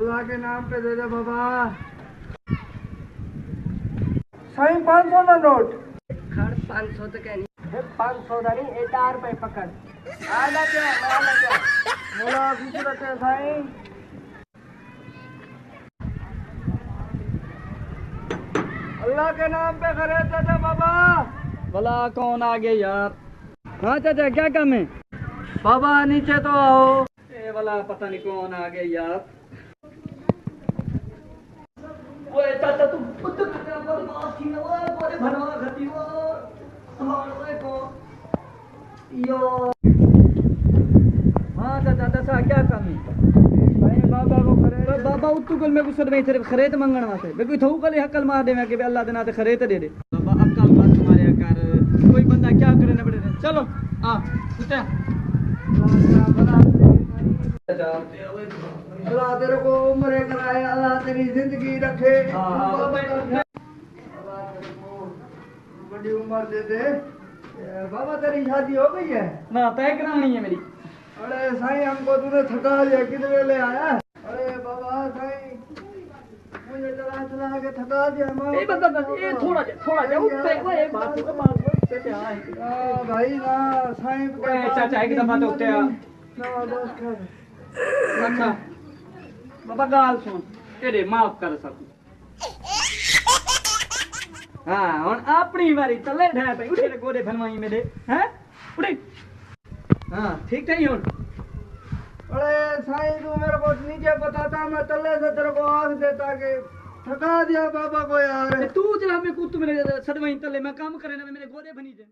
अल्लाह के नाम पे दे दे बाबा। साईं 500 का नोट खड़ 500 तो कहनी 500 का नहीं 1000 रुपए पकड़ आला क्या मोला खुश रखे साईं। अल्लाह के नाम पे खरीद दे दे बाबा। भला कौन आ गया यार? हाँ चाचा क्या काम है? बाबा नीचे तो आओ। ए वाला पता नहीं कौन आ गया यार। ओए चाचा तू खुद बदमाश थी ना, ओए बोले भरवा खती वो संभाल ओए को यो। हाँ चाचा दसा क्या काम है? भाई बाबा को खरीद बाबा उत्तू कल मैं गुस्सा में सिर्फ खरीद मंगण वास्ते मैं कोई थऊ कल हकल मार दे मैं कि अल्लाह दे नाते खरीद दे दे। बाबा अकल बात तुम्हारे कर कोई बंदा क्या करे ना बड़े चलो आ कुत्ता अल्लाह तेरे को उम्र कराए, अल्लाह तेरी जिंदगी रखे, बड़ी उम्र दे दे। बाबा तेरी शादी हो गई है? ना तय करानी है मेरी। अरे साईं हमको तूने थका दिया, कितने ले आया? अरे बाबा साईं मुझे चला चला के थका दिया। ए बंदा ये थोड़ा जा उत्ते ओए बात को बात से आ भाई ना साईं ओए चाचा एक दफा तो उत्ते आ ना बस कर। अच्छा बाबा गाल सुन तेरे माफ कर सकूं। हाँ हुन अपनी बारी तले ढा पे उठे गोदे फनवाई मेरे हैं उठे। हाँ ठीक है हुन। अरे साईं तू मेरे को नीचे बताता मैं तले से तेरे को आग देता कि थका दिया बाबा को यार। तू जरा मैं कुत्तू मेरे सदवाई तले मैं काम करे ना मेरे गोदे फनी दे।